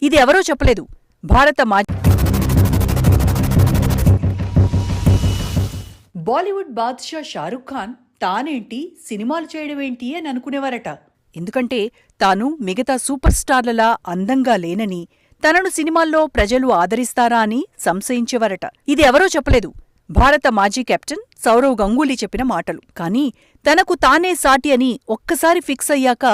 ఇది ఎవరో చెప్పలేదు. భారత మాజీ బాలీవుడ్ బాద్షా షారుఖ్ ఖాన్ తానేంటి సినిమాలు చేయడమేంటి అని అనుకునేవారట. ఎందుకంటే తాను మిగతా సూపర్ స్టార్లలా అందంగా లేనని, తనను సినిమాల్లో ప్రజలు ఆదరిస్తారా అని సంశయించేవారట. ఇది ఎవరో చెప్పలేదు. భారత మాజీ కెప్టెన్ సౌరవ్ గంగూలీ చెప్పిన మాటలు. కానీ తనకు తానే సాటి అని ఒక్కసారి ఫిక్స్ అయ్యాక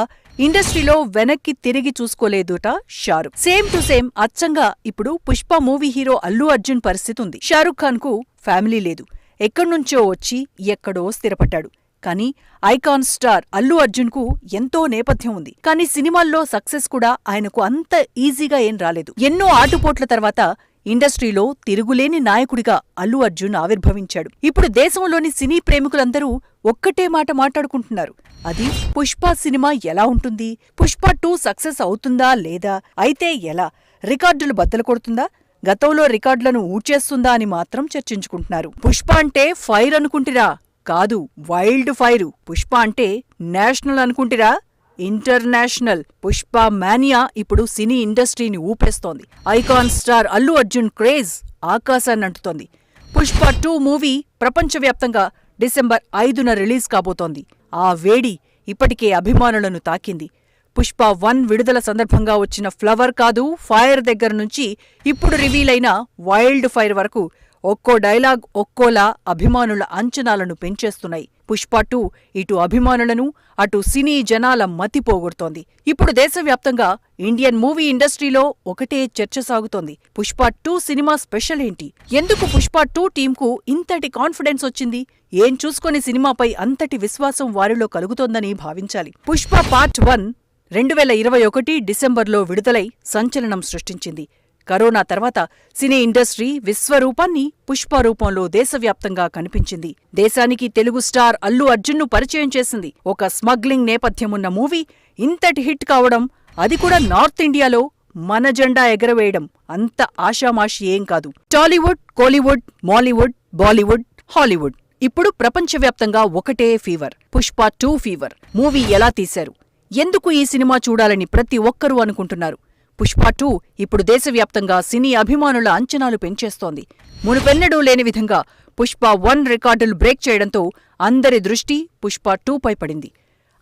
ఇండస్ట్రీలో వెనక్కి తిరిగి చూసుకోలేదుట షారుఖ్. సేమ్ టు సేమ్ అచ్చంగా ఇప్పుడు పుష్ప మూవీ హీరో అల్లు అర్జున్ పరిస్థితుంది. షారుఖ్ ఖాన్ కు ఫ్యామిలీ లేదు, ఎక్కడ్నుంచో వచ్చి ఎక్కడో స్థిరపడ్డాడు. కానీ ఐకాన్ స్టార్ అల్లు అర్జున్ కు ఎంతో నేపథ్యం ఉంది. కానీ సినిమాల్లో సక్సెస్ కూడా ఆయనకు అంత ఈజీగా ఏం రాలేదు. ఎన్నో ఆటుపోట్ల తర్వాత ఇండస్ట్రీలో తిరుగులేని నాయకుడిగా అల్లు అర్జున్ ఆవిర్భవించాడు. ఇప్పుడు దేశంలోని సినీ ప్రేమికులందరూ ఒక్కటే మాట మాట్లాడుకుంటున్నారు. అది పుష్ప సినిమా ఎలా ఉంటుంది, పుష్ప 2 సక్సెస్ అవుతుందా లేదా, అయితే ఎలా, రికార్డులు బద్దలు కొడుతుందా, గతంలో రికార్డులను ఊడ్చేస్తుందా అని మాత్రం చర్చించుకుంటున్నారు. పుష్ప అంటే ఫైర్ అనుకుంటిరా? కాదు, వైల్డ్ ఫైరు. పుష్ప అంటే నేషనల్ అనుకుంటిరా? ఇంటర్నేషనల్. పుష్ప మానియా ఇప్పుడు సినీ ఇండస్ట్రీని ఊపేస్తోంది. Icon star Allu Arjun craze ఆకాశాన్నంటుతోంది. పుష్ప 2 మూవీ ప్రపంచవ్యాప్తంగా డిసెంబర్ 5న రిలీజ్ కాబోతోంది. ఆ వేడి ఇప్పటికే అభిమానులను తాకింది. పుష్ప 1 విడుదల సందర్భంగా వచ్చిన ఫ్లవర్ కాదు ఫైర్ దగ్గరనుంచి ఇప్పుడు రివీలైన వైల్డ్ ఫైర్ వరకు ఒక్కో డైలాగ్ ఒక్కోలా అభిమానుల అంచనాలను పెంచేస్తున్నాయి. పుష్ప 2 ఇటు అభిమానులను అటు సినీ జనాల మతి పోగొడుతోంది. ఇప్పుడు దేశవ్యాప్తంగా ఇండియన్ మూవీ ఇండస్ట్రీలో ఒకటే చర్చ సాగుతోంది. పుష్ప 2 సినిమా స్పెషల్ ఏంటి? ఎందుకు పుష్ప 2 టీంకు ఇంతటి కాన్ఫిడెన్స్ వచ్చింది? ఏం చూసుకొని సినిమాపై అంతటి విశ్వాసం వారిలో కలుగుతోందని భావించాలి. పుష్ప పార్ట్ 1 2021 డిసెంబర్లో విడుదలై సంచలనం సృష్టించింది. కరోనా తర్వాత సినీ ఇండస్ట్రీ విశ్వరూపాన్ని పుష్ప రూపంలో దేశవ్యాప్తంగా కనిపించింది. దేశానికి తెలుగు స్టార్ అల్లు అర్జున్ను పరిచయం చేసింది. ఒక స్మగ్లింగ్ నేపథ్యమున్న మూవీ ఇంతటి హిట్ కావడం, అది కూడా నార్త్ ఇండియాలో మన జెండా ఎగరవేయడం అంత ఆషామాషి ఏం కాదు. టాలీవుడ్, కోలీవుడ్, మాలీవుడ్, బాలీవుడ్, హాలీవుడ్ ఇప్పుడు ప్రపంచవ్యాప్తంగా ఒకటే ఫీవర్, పుష్ప 2 ఫీవర్. మూవీ ఎలా తీశారు, ఎందుకు ఈ సినిమా చూడాలని ప్రతి ఒక్కరూ అనుకుంటున్నారు. పుష్ప 2 ఇప్పుడు దేశవ్యాప్తంగా సినీ అభిమానుల అంచనాలు పెంచేస్తోంది. మునుపెన్నడూ లేని విధంగా పుష్ప 1 రికార్డులు బ్రేక్ చేయడంతో అందరి దృష్టి పుష్ప 2 పై పడింది.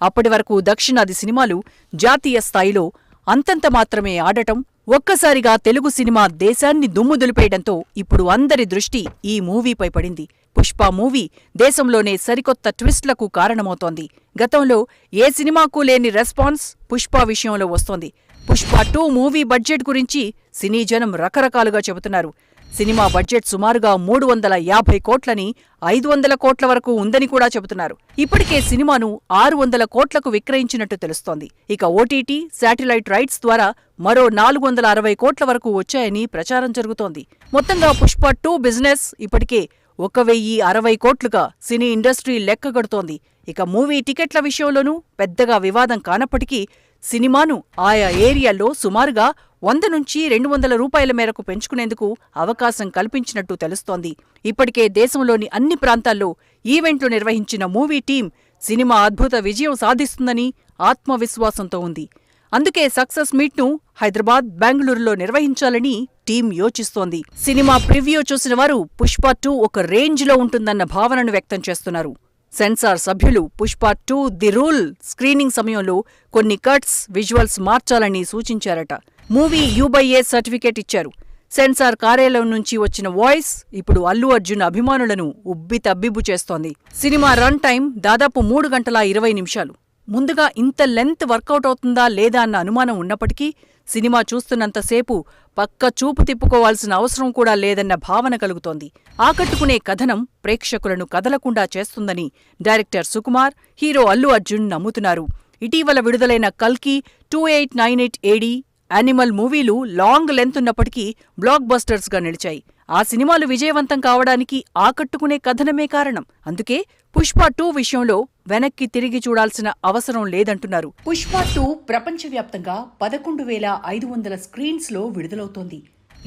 అప్పటి వరకు దక్షిణాది సినిమాలు జాతీయ స్థాయిలో అంతంత మాత్రమే ఆడటం, ఒక్కసారిగా తెలుగు సినిమా దేశాన్ని దుమ్ముదులిపేయడంతో ఇప్పుడు అందరి దృష్టి ఈ మూవీపై పడింది. పుష్ప మూవీ దేశంలోనే సరికొత్త ట్విస్ట్లకు కారణమవుతోంది. గతంలో ఏ సినిమాకు లేని రెస్పాన్స్ పుష్ప విషయంలో వస్తోంది. పుష్ప 2 మూవీ బడ్జెట్ గురించి సినీ జనం రకరకాలుగా చెబుతున్నారు. సినిమా బడ్జెట్ సుమారుగా 350 కోట్లని, 500 కోట్ల వరకు ఉందని కూడా చెబుతున్నారు. ఇప్పటికే సినిమాను 600 కోట్లకు విక్రయించినట్టు తెలుస్తోంది. ఇక ఓటీటీ, శాటిలైట్ రైట్స్ ద్వారా మరో 460 కోట్ల వరకు వచ్చాయని ప్రచారం జరుగుతోంది. మొత్తంగా పుష్ప 2 బిజినెస్ ఇప్పటికే 1060 కోట్లుగా సినీ ఇండస్ట్రీ లెక్కగడుతోంది. ఇక మూవీ టికెట్ల విషయంలోనూ పెద్దగా వివాదం కానప్పటికీ సినిమాను ఆయా ఏరియాల్లో సుమారుగా 100 నుంచి 200 రూపాయల మేరకు పెంచుకునేందుకు అవకాశం కల్పించినట్టు తెలుస్తోంది. ఇప్పటికే దేశంలోని అన్ని ప్రాంతాల్లో ఈవెంట్లు నిర్వహించిన మూవీ టీం సినిమా అద్భుత విజయం సాధిస్తుందని ఆత్మవిశ్వాసంతో ఉంది. అందుకే సక్సెస్ మీట్ను హైదరాబాద్, బెంగళూరులో నిర్వహించాలని టీం యోచిస్తోంది. సినిమా ప్రివ్యూ చూసిన వారు పుష్ప 2 ఒక రేంజ్లో ఉంటుందన్న భావనను వ్యక్తం చేస్తున్నారు. సెన్సార్ సభ్యులు పుష్ప 2 ది రూల్ స్క్రీనింగ్ సమయంలో కొన్ని కట్స్, విజువల్స్ మార్చాలని సూచించారట. మూవీ U/A సర్టిఫికేట్ ఇచ్చారు. సెన్సార్ కార్యాలయం నుంచి వచ్చిన వాయిస్ ఇప్పుడు అల్లు అర్జున్ అభిమానులను ఉబ్బితబ్బిబ్బు చేస్తోంది. సినిమా రన్ టైం దాదాపు 3 గంటల 20 నిమిషాలు. ముందుగా ఇంత లెంత్ వర్కౌట్ అవుతుందా లేదా అన్న అనుమానం ఉన్నప్పటికీ సినిమా చూస్తున్నంతసేపు పక్క చూపు తిప్పుకోవాల్సిన అవసరం కూడా లేదన్న భావన కలుగుతోంది. ఆకట్టుకునే కథనం ప్రేక్షకులను కదలకుండా చేస్తుందని డైరెక్టర్ సుకుమార్, హీరో అల్లు అర్జున్ నమ్ముతున్నారు. ఇటీవల విడుదలైన కల్కి, 2898 AD, యానిమల్ మూవీలు లాంగ్ లెంత్ ఉన్నప్పటికీ బ్లాక్ బస్టర్స్గా నిలిచాయి. ఆ సినిమాలు విజయవంతం కావడానికి ఆకట్టుకునే కథనమే కారణం. అందుకే పుష్ప 2 విషయంలో వెనక్కి తిరిగి చూడాల్సిన అవసరం లేదంటున్నారు. పుష్ప 2 ప్రపంచవ్యాప్తంగా 11,500 స్క్రీన్స్లో విడుదలవుతోంది.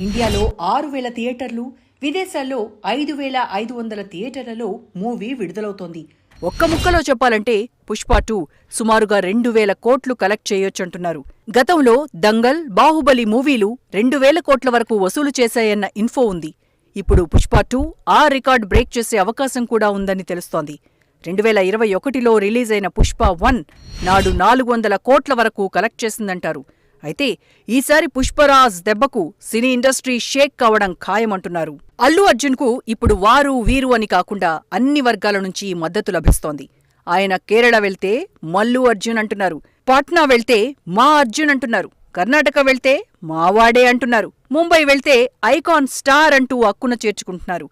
ఇండియాలో 6,000 థియేటర్లు, విదేశాల్లో 5,500 థియేటర్లలో మూవీ విడుదలవుతోంది. ఒక్క ముక్కలో చెప్పాలంటే పుష్ప 2 సుమారుగా 2,000 కోట్లు కలెక్ట్ చేయొచ్చంటున్నారు. గతంలో దంగల్, బాహుబలి మూవీలు 2,000 కోట్ల వరకు వసూలు చేశాయన్న ఇన్ఫో ఉంది. ఇప్పుడు పుష్ప 2 ఆ రికార్డ్ బ్రేక్ చేసే అవకాశం కూడా ఉందని తెలుస్తోంది. 2021లో రిలీజైన పుష్ప 1 నాడు 400 కోట్ల వరకు కలెక్ట్ చేసిందంటారు. అయితే ఈసారి పుష్పరాజ్ దెబ్బకు సినీ ఇండస్ట్రీ షేక్ కావడం ఖాయమంటున్నారు. అల్లు అర్జున్కు ఇప్పుడు వారు వీరు అని కాకుండా అన్ని వర్గాల నుంచి మద్దతు లభిస్తోంది. ఆయన కేరళ వెళ్తే మల్లు అర్జున్ అంటున్నారు, పాట్నా వెళ్తే మా అర్జున్ అంటున్నారు, కర్ణాటక వెళ్తే మావాడే అంటున్నారు, ముంబై వెళ్తే ఐకాన్ స్టార్ అంటూ అక్కున చేర్చుకుంటున్నారు.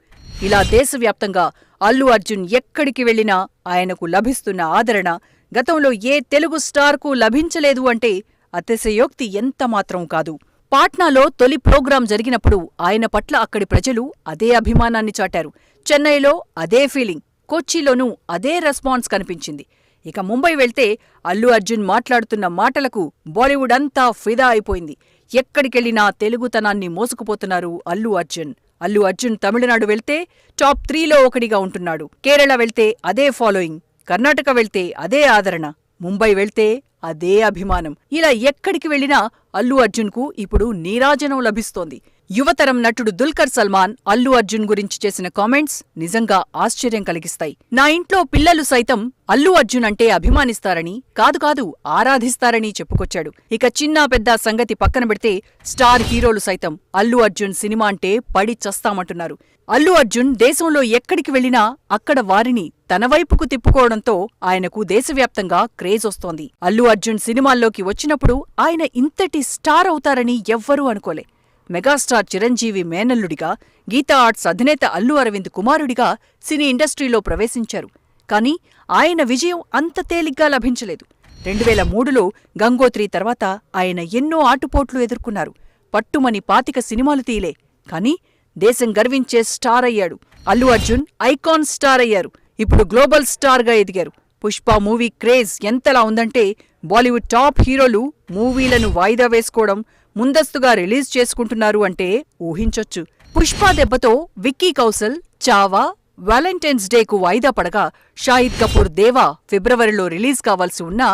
ఇలా దేశవ్యాప్తంగా అల్లు అర్జున్ ఎక్కడికి వెళ్లినా ఆయనకు లభిస్తున్న ఆదరణ గతంలో ఏ తెలుగు స్టార్కు లభించలేదు అంటే అతిశయోక్తి ఎంతమాత్రం కాదు. పాట్నాలో తొలి ప్రోగ్రాం జరిగినప్పుడు ఆయన పట్ల అక్కడి ప్రజలు అదే అభిమానాన్ని చాటారు. చెన్నైలో అదే ఫీలింగ్, కొచ్చిలోనూ అదే రెస్పాన్స్ కనిపించింది. ఇక ముంబై వెళ్తే అల్లు అర్జున్ మాట్లాడుతున్న మాటలకు బాలీవుడ్ అంతా ఫిదా అయిపోయింది. ఎక్కడికెళ్లినా తెలుగుతనాన్ని మోసుకుపోతున్నారు అల్లు అర్జున్. అల్లు అర్జున్ తమిళనాడు వెళ్తే టాప్ 3లో ఒకటిగా ఉంటున్నాడు. కేరళ వెళ్తే అదే ఫాలోయింగ్, కర్ణాటక వెళ్తే అదే ఆదరణ, ముంబై వెళ్తే అదే అభిమానం. ఇలా ఎక్కడికి వెళ్లినా అల్లు అర్జున్కు ఇప్పుడు నీరాజనం లభిస్తోంది. యువతరం నటుడు దుల్కర్ సల్మాన్ అల్లు అర్జున్ గురించి చేసిన కామెంట్స్ నిజంగా ఆశ్చర్యం కలిగిస్తాయి. నా ఇంట్లో పిల్లలు సైతం అల్లు అర్జున్ అంటే అభిమానిస్తారని, కాదు ఆరాధిస్తారని చెప్పుకొచ్చాడు. ఇక చిన్నా పెద్ద సంగతి పక్కన పెడితే స్టార్ హీరోలు సైతం అల్లు అర్జున్ సినిమా అంటే పడి చస్తామంటున్నారు. అల్లు అర్జున్ దేశంలో ఎక్కడికి వెళ్లినా అక్కడ వారిని తన వైపుకు తిప్పుకోవడంతో ఆయనకు దేశవ్యాప్తంగా క్రేజ్ వస్తోంది. అల్లు అర్జున్ సినిమాల్లోకి వచ్చినప్పుడు ఆయన ఇంతటి స్టార్ అవుతారని ఎవ్వరూ అనుకోలే. మెగాస్టార్ చిరంజీవి మేనల్లుడిగా, గీతా ఆర్ట్స్ అధినేత అల్లు అరవింద్ కుమారుడిగా సినీ ఇండస్ట్రీలో ప్రవేశించారు. కానీ ఆయన విజయం అంత తేలిగ్గా లభించలేదు. 2003లో గంగోత్రి తర్వాత ఆయన ఎన్నో ఆటుపోట్లు ఎదుర్కొన్నారు. పట్టుమని 25 సినిమాలు తీయలే, కానీ దేశం గర్వించే స్టార్ అయ్యాడు. అల్లు అర్జున్ ఐకాన్ స్టార్ అయ్యారు. ఇప్పుడు గ్లోబల్ స్టార్గా ఎదిగారు. పుష్ప మూవీ క్రేజ్ ఎంతలా ఉందంటే బాలీవుడ్ టాప్ హీరోలు మూవీలను వాయిదా వేసుకోవడం, ముందస్తుగా రిలీజ్ చేసుకుంటున్నారు అంటే ఊహించొచ్చు. పుష్ప దెబ్బతో విక్కీ కౌశల్ చావా వాలంటైన్స్ డేకు వాయిదా పడగా షాహిద్ కపూర్ దేవా ఫిబ్రవరిలో రిలీజ్ కావాల్సి ఉన్నా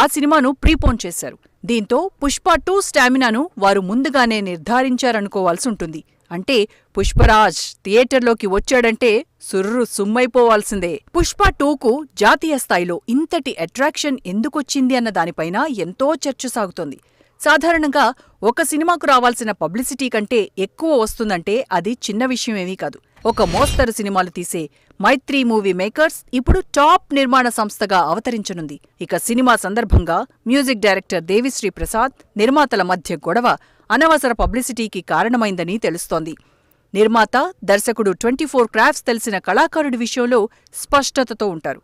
ఆ సినిమాను ప్రీపోన్ చేశారు. దీంతో పుష్ప 2 స్టామినాను వారు ముందుగానే నిర్ధారించారనుకోవాల్సి ఉంటుంది. అంటే పుష్పరాజ్ థియేటర్లోకి వచ్చాడంటే సుర్రు సుమ్మైపోవాల్సిందే. పుష్ప 2కు జాతీయ స్థాయిలో ఇంతటి అట్రాక్షన్ ఎందుకొచ్చింది అన్న దానిపైన ఎంతో చర్చ సాగుతోంది. సాధారణంగా ఒక సినిమాకు రావాల్సిన పబ్లిసిటీ కంటే ఎక్కువ వస్తుందంటే అది చిన్న విషయమేమీ కాదు. ఒక మోస్తరు సినిమాలు తీసే మైత్రి మూవీ మేకర్స్ ఇప్పుడు టాప్ నిర్మాణ సంస్థగా అవతరించనుంది. ఇక సినిమా సందర్భంగా మ్యూజిక్ డైరెక్టర్ దేవిశ్రీ ప్రసాద్, నిర్మాతల మధ్య గొడవ అనవసర పబ్లిసిటీకి కారణమైందని తెలుస్తోంది. నిర్మాత, దర్శకుడు 24 క్రాఫ్ట్స్ తెలిసిన కళాకారుడి విషయంలో స్పష్టతతో ఉంటారు.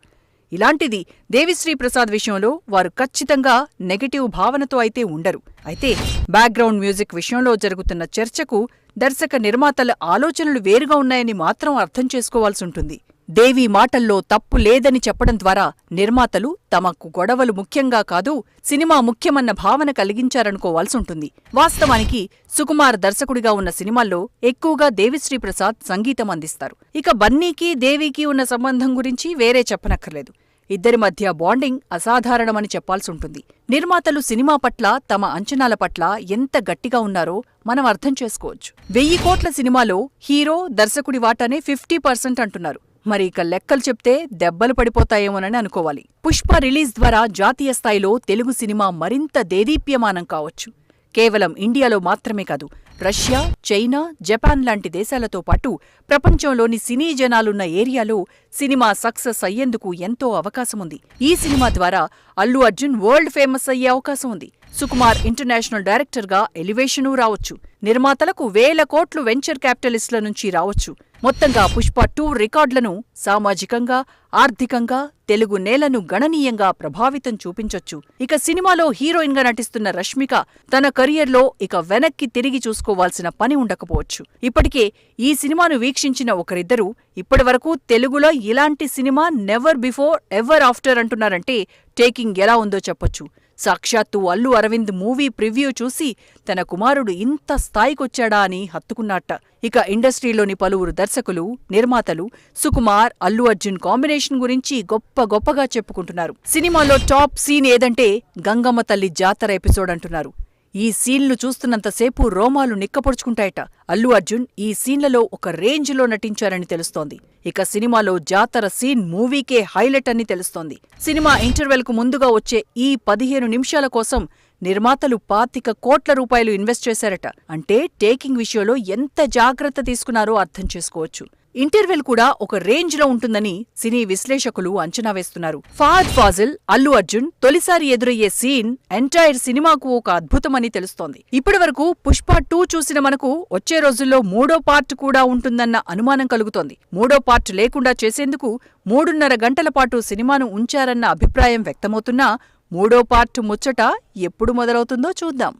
ఇలాంటిది దేవిశ్రీ ప్రసాద్ విషయంలో వారు ఖచ్చితంగా నెగటివ్ భావనతో అయితే ఉండరు. అయితే బ్యాక్గ్రౌండ్ మ్యూజిక్ విషయంలో జరుగుతున్న చర్చకు దర్శక నిర్మాతల ఆలోచనలు వేరుగా ఉన్నాయని మాత్రం అర్థం చేసుకోవాల్సుంటుంది. దేవి మాటల్లో తప్పు లేదని చెప్పడం ద్వారా నిర్మాతలు తమకు గొడవలు ముఖ్యంగా కాదు, సినిమా ముఖ్యమన్న భావన కలిగించారనుకోవాల్సుంటుంది. వాస్తవానికి సుకుమార్ దర్శకుడిగా ఉన్న సినిమాల్లో ఎక్కువగా దేవిశ్రీ ప్రసాద్ సంగీతం అందిస్తారు. ఇక బన్నీకి, దేవికి ఉన్న సంబంధం గురించి వేరే చెప్పనక్కర్లేదు. ఇద్దరి మధ్య బాండింగ్ అసాధారణమని చెప్పాల్సుంటుంది. నిర్మాతలు సినిమా పట్ల, తమ అంచనాల పట్ల ఎంత గట్టిగా ఉన్నారో మనం అర్థం చేసుకోవచ్చు. 1000 కోట్ల సినిమాలో హీరో, దర్శకుడి వాటానే 50% అంటున్నారు. మరి ఇక లెక్కలు చెప్తే దెబ్బలు పడిపోతాయేమోనని అనుకోవాలి. పుష్ప రిలీజ్ ద్వారా జాతీయ స్థాయిలో తెలుగు సినిమా మరింత దేదీప్యమానం కావచ్చు. కేవలం ఇండియాలో మాత్రమే కాదు, రష్యా, చైనా, జపాన్ లాంటి దేశాలతో పాటు ప్రపంచంలోని సినీ జనాలున్న ఏరియాలో సినిమా సక్సెస్ అయ్యేందుకు ఎంతో అవకాశముంది. ఈ సినిమా ద్వారా అల్లు అర్జున్ వరల్డ్ ఫేమస్ అయ్యే అవకాశం ఉంది. సుకుమార్ ఇంటర్నేషనల్ డైరెక్టర్గా ఎలివేషనూ రావచ్చు. నిర్మాతలకు 1000 కోట్లు వెంచర్ క్యాపిటలిస్టుల నుంచి రావచ్చు. మొత్తంగా పుష్ప 2 రికార్డులను సామాజికంగా, ఆర్థికంగా తెలుగు నేలను గణనీయంగా ప్రభావితం చూపించొచ్చు. ఇక సినిమాలో హీరోయిన్గా నటిస్తున్న రష్మిక తన కెరియర్లో ఇక వెనక్కి తిరిగి చూసుకోవాల్సిన పని ఉండకపోవచ్చు. ఇప్పటికే ఈ సినిమాను వీక్షించిన ఒకరిద్దరూ ఇప్పటివరకు తెలుగులో ఇలాంటి సినిమా నెవర్ బిఫోర్ ఎవర్ ఆఫ్టర్ అంటున్నారంటే టేకింగ్ ఎలా ఉందో చెప్పొచ్చు. సాక్షాత్తు అల్లు అరవింద్ మూవీ ప్రివ్యూ చూసి తన కుమారుడు ఇంత స్థాయికొచ్చాడా అని హత్తుకున్నట్ట. ఇక ఇండస్ట్రీలోని పలువురు దర్శకులు, నిర్మాతలు సుకుమార్, అల్లు అర్జున్ కాంబినేషన్ గురించి గొప్పగా చెప్పుకుంటున్నారు. సినిమాలో టాప్ సీన్ ఏదంటే గంగమ్మ తల్లి జాతర ఎపిసోడ్ అంటున్నారు. ఈ సీన్లు చూస్తున్నంతసేపు రోమాలు నిక్కపొడుచుకుంటాయట. అల్లు అర్జున్ ఈ సీన్లలో ఒక రేంజ్లో నటించారని తెలుస్తోంది. ఇక సినిమాలో జాతర సీన్ మూవీకే హైలైట్ అని తెలుస్తోంది. సినిమా ఇంటర్వెల్కు ముందుగా వచ్చే ఈ 15 నిమిషాల కోసం నిర్మాతలు 25 కోట్ల రూపాయలు ఇన్వెస్ట్ చేశారట. అంటే టేకింగ్ విషయంలో ఎంత జాగ్రత్త తీసుకున్నారో అర్థం చేసుకోవచ్చు. ఇంటర్వెల్ కూడా ఒక రేంజ్లో ఉంటుందని సినీ విశ్లేషకులు అంచనా వేస్తున్నారు. ఫహద్ ఫాజిల్, అల్లు అర్జున్ తొలిసారి ఎదురయ్యే సీన్ ఎంటైర్ సినిమాకు ఒక అద్భుతమని తెలుస్తోంది. ఇప్పటివరకు పుష్ప 2 చూసిన మనకు వచ్చే రోజుల్లో 3వ పార్ట్ కూడా ఉంటుందన్న అనుమానం కలుగుతోంది. 3వ పార్ట్ లేకుండా చేసేందుకు 3.5 గంటల పాటు సినిమాను ఉంచారన్న అభిప్రాయం వ్యక్తమవుతున్నా 3వ పార్ట్ ముచ్చట ఎప్పుడు మొదలవుతుందో చూద్దాం.